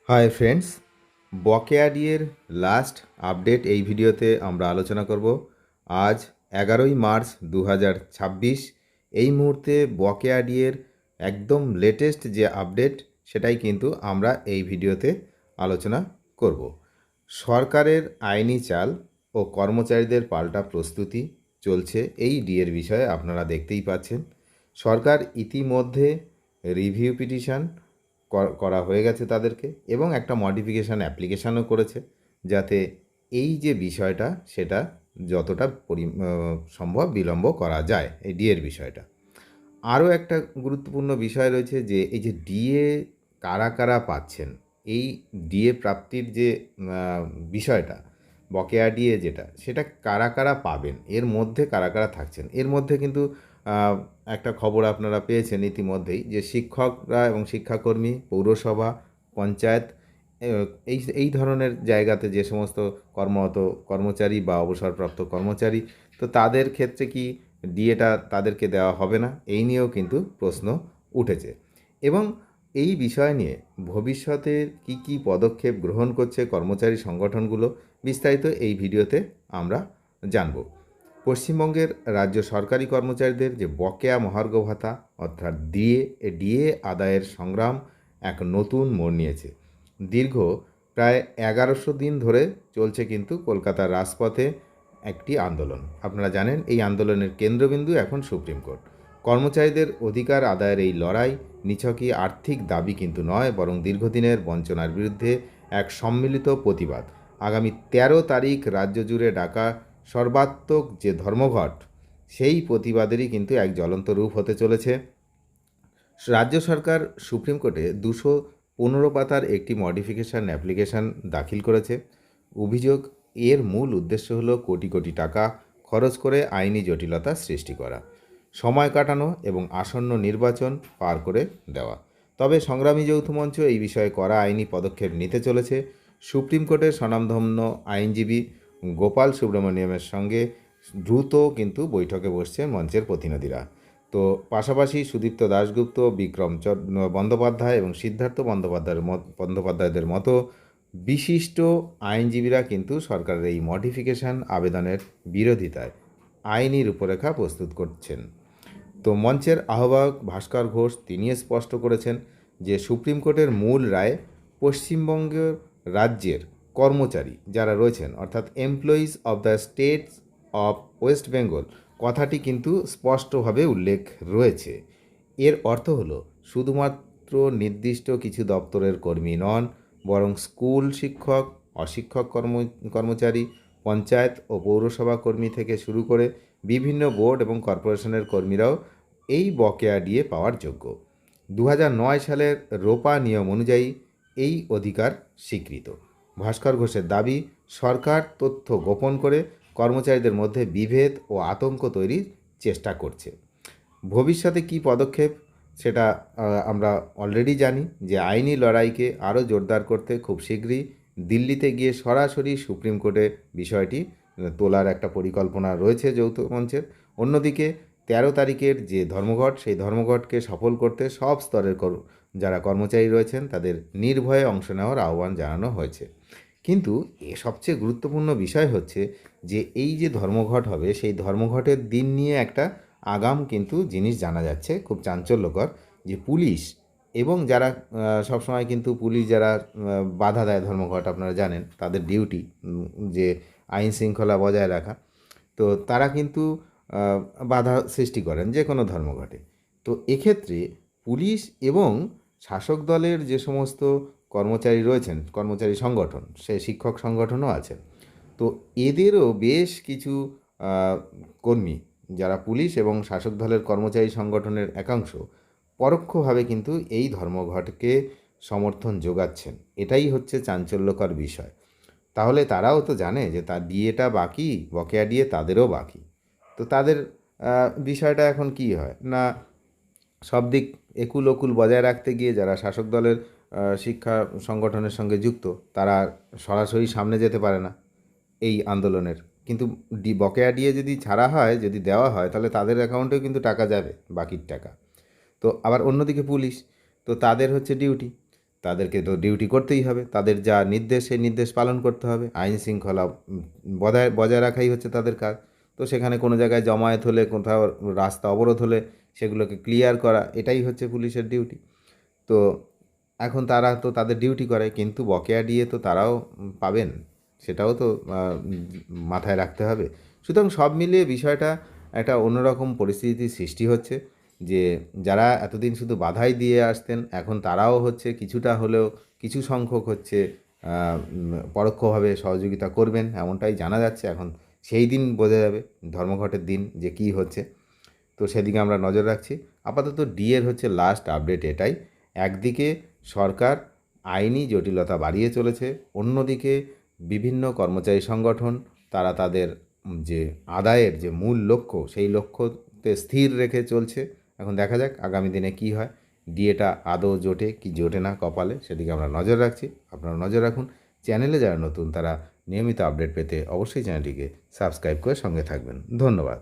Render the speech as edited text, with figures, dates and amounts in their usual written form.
Hi friends, বকেয়া ডিএর last update এই ভিডিওতে আমরা আলোচনা করব। আজ 11ই মার্চ 2026। এই মুহূর্তে বকেয়া ডিএর একদম লেটেস্ট যে আপডেট সেটাই কিন্তু আমরা এই ভিডিওতে আলোচনা করব। সরকারের আইনি চাল ও কর্মচারীদের পাল্টা প্রস্তুতি চলছে এই ডিএর বিষয়ে আপনারা দেখতেই পাচ্ছেন। সরকার ইতিমধ্যে রিভিউ পিটিশন করা হয়ে গেছে তাদেরকে, এবং একটা মডিফিকেশান অ্যাপ্লিকেশানও করেছে, যাতে এই যে বিষয়টা সেটা যতটা সম্ভব বিলম্ব করা যায় এই ডিএর বিষয়টা। আরও একটা গুরুত্বপূর্ণ বিষয় রয়েছে যে এই যে ডিএ কারা কারা পাচ্ছেন, এই ডিএ প্রাপ্তির যে বিষয়টা, বকেয়া ডিএ যেটা, সেটা কারা কারা পাবেন, এর মধ্যে কারা কারা থাকছেন। এর মধ্যে কিন্তু একটা খবর আপনারা পেয়েছেন ইতিমধ্যেই, যে শিক্ষকরা এবং শিক্ষাকর্মী, পৌরসভা, পঞ্চায়েত, এই এই ধরনের জায়গাতে যে সমস্ত কর্মরত কর্মচারী বা অবসরপ্রাপ্ত কর্মচারী, তো তাদের ক্ষেত্রে কি ডিএটা তাদেরকে দেওয়া হবে না, এই নিয়েও কিন্তু প্রশ্ন উঠেছে। এবং এই বিষয় নিয়ে ভবিষ্যতে কি কি পদক্ষেপ গ্রহণ করছে কর্মচারী সংগঠনগুলো, বিস্তারিত এই ভিডিওতে আমরা জানব। পশ্চিমবঙ্গের রাজ্য সরকারি কর্মচারীদের যে বকেয়া মহার্ঘ ভাতা অর্থাৎ ডিএ আদায়ের সংগ্রাম এক নতুন মোড় নিয়েছে। দীর্ঘ প্রায় 1100 দিন ধরে চলছে কিন্তু কলকাতার রাজপথে একটি আন্দোলন। আপনারা জানেন এই আন্দোলনের কেন্দ্রবিন্দু এখন সুপ্রিম কোর্ট। কর্মচারীদের অধিকার আদায়ের এই লড়াই নিছকই আর্থিক দাবি কিন্তু নয়, বরং দীর্ঘদিনের বঞ্চনার বিরুদ্ধে এক সম্মিলিত প্রতিবাদ। আগামী 13 তারিখ রাজ্য জুড়ে ডাকা সর্বাত্মক যে ধর্মঘট, সেই প্রতিবাদেরই কিন্তু এক জ্বলন্ত রূপ হতে চলেছে। রাজ্য সরকার সুপ্রিম কোর্টে 215 পাতার একটি মডিফিকেশান অ্যাপ্লিকেশান দাখিল করেছে। অভিযোগ, এর মূল উদ্দেশ্য হলো কোটি কোটি টাকা খরচ করে আইনি জটিলতা সৃষ্টি করা, সময় কাটানো এবং আসন্ন নির্বাচন পার করে দেওয়া। তবে সংগ্রামী যৌথ মঞ্চ এই বিষয়ে করা আইনি পদক্ষেপ নিতে চলেছে। সুপ্রিম কোর্টের স্বনামধন্য আইনজীবী গোপাল সুব্রমণিয়ামের সঙ্গে দ্রুত কিন্তু বৈঠকে বসছে মঞ্চের প্রতিনিধিরা। তো পাশাপাশি সুদীপ্ত দাশগুপ্ত, বিক্রম বন্দ্যোপাধ্যায় এবং সিদ্ধার্থ বন্দ্যোপাধ্যায়দের মতো বিশিষ্ট আইনজীবীরা কিন্তু সরকারের এই মডিফিকেশান আবেদনের বিরোধিতায় আইনি রূপরেখা প্রস্তুত করছেন। তো মঞ্চের আহ্বায়ক ভাস্কর ঘোষ তিনি স্পষ্ট করেছেন যে সুপ্রিম কোর্টের মূল রায় পশ্চিমবঙ্গের রাজ্যের কর্মচারী যারা রয়েছেন, অর্থাৎ employees of the states of West Bengal, কথাটি কিন্তু স্পষ্টভাবে উল্লেখ রয়েছে। এর অর্থ হলো শুধুমাত্র নির্দিষ্ট কিছু দপ্তরের কর্মী নন, বরং স্কুল শিক্ষক, অশিক্ষক কর্মচারী, পঞ্চায়েত ও পৌরসভা কর্মী থেকে শুরু করে বিভিন্ন বোর্ড এবং কর্পোরেশনের কর্মীরাও এই বকেয়া ডিএ পাওয়ার যোগ্য। 2009 সালের রোপা নিয়ম অনুযায়ী এই অধিকার স্বীকৃত। ভাস্কর ঘোষের দাবি, সরকার তথ্য গোপন করে কর্মচারীদের মধ্যে বিভেদ ও আতঙ্ক তৈরির চেষ্টা করছে। ভবিষ্যতে কী পদক্ষেপ সেটা আমরা অলরেডি জানি, যে আইনি লড়াইকে আরও জোরদার করতে খুব শীঘ্রই দিল্লিতে গিয়ে সরাসরি সুপ্রিম কোর্টে বিষয়টি তোলার একটা পরিকল্পনা রয়েছে যৌথ মঞ্চের। অন্যদিকে 13 তারিখের যে ধর্মঘট, সেই ধর্মঘটকে সফল করতে সব স্তরের যারা কর্মচারী রয়েছেন তাদের নির্ভয়ে অংশ নেওয়ার আহ্বান জানানো হয়েছে। কিন্তু সবচেয়ে গুরুত্বপূর্ণ বিষয় হচ্ছে যে এই যে ধর্মঘট হবে, সেই ধর্মঘটের দিন নিয়ে একটা আগাম কিন্তু জিনিস জানা যাচ্ছে, খুব চাঞ্চল্যকর, যে পুলিশ এবং যারা সবসময় কিন্তু পুলিশ যারা বাধা দেয় ধর্মঘট, আপনারা জানেন তাদের ডিউটি যে আইন শৃঙ্খলা বজায় রাখা, তো তারা কিন্তু বাধা সৃষ্টি করেন যে কোনো ধর্মঘটে। তো এক্ষেত্রে পুলিশ এবং শাসক দলের যে সমস্ত কর্মচারী রয়েছেন, কর্মচারী সংগঠন, সে শিক্ষক সংগঠনও আছেন, তো এদেরও বেশ কিছু কর্মী যারা পুলিশ এবং শাসক দলের কর্মচারী সংগঠনের একাংশ পরোক্ষভাবে কিন্তু এই ধর্মঘটকে সমর্থন যোগাচ্ছেন। এটাই হচ্ছে চাঞ্চল্যকর বিষয়। তাহলে তারাও তো জানে যে তার ডিএটা বাকি, বকেয়া ডিএ তাদেরও বাকি। তো তাদের বিষয়টা এখন কি হয় না, সব দিক একুল ওকুল বজায় রাখতে গিয়ে যারা শাসক দলের শিক্ষা সংগঠনের সঙ্গে যুক্ত, তারা সরাসরি সামনে যেতে পারে না এই আন্দোলনের। কিন্তু বকেয়া ডিএ যদি ছাড়া হয়, যদি দেওয়া হয়, তাহলে তাদের অ্যাকাউন্টেও কিন্তু টাকা যাবে, বাকির টাকা। তো আবার অন্যদিকে পুলিশ, তো তাদের হচ্ছে ডিউটি, তাদেরকে তো ডিউটি করতেই হবে, তাদের যা নির্দেশ সেই নির্দেশ পালন করতে হবে। আইন শৃঙ্খলা বজায় রাখাই হচ্ছে তাদের কাজ। তো সেখানে কোনো জায়গায় জমায়েত হলে, কোথাও রাস্তা অবরোধ হলে সেগুলোকে ক্লিয়ার করা, এটাই হচ্ছে পুলিশের ডিউটি। তো এখন তারা তো তাদের ডিউটি করে, কিন্তু বকেয়া ডিএ তো তারাও পাবেন, সেটাও তো মাথায় রাখতে হবে। সুতরাং সব মিলিয়ে বিষয়টা একটা অন্যরকম পরিস্থিতির সৃষ্টি হচ্ছে, যে যারা এতদিন শুধু বাধাই দিয়ে আসতেন, এখন তারাও হচ্ছে কিছুটা হলেও, কিছু সংখ্যক হচ্ছে পরোক্ষভাবে সহযোগিতা করবেন, এমনটাই জানা যাচ্ছে। এখন সেই দিন বোঝা যাবে, ধর্মঘটের দিন, যে কী হচ্ছে। তো সেদিকে আমরা নজর রাখছি। আপাতত ডিএর হচ্ছে লাস্ট আপডেট এটাই। একদিকে সরকার আইনি জটিলতা বাড়িয়ে চলেছে, অন্যদিকে বিভিন্ন কর্মচারী সংগঠন তারা তাদের যে আদায়ের যে মূল লক্ষ্য, সেই লক্ষ্যতে স্থির রেখে চলছে। এখন দেখা যাক আগামী দিনে কি হয়, ডিএটা আদৌ জোটে কি জোটে না কপালে, সেদিকে আমরা নজর রাখছি। আপনারা নজর রাখুন। চ্যানেলে যারা নতুন তারা নিয়মিত আপডেট পেতে অবশ্যই চ্যানেলটিকে সাবস্ক্রাইব করে সঙ্গে থাকবেন। ধন্যবাদ।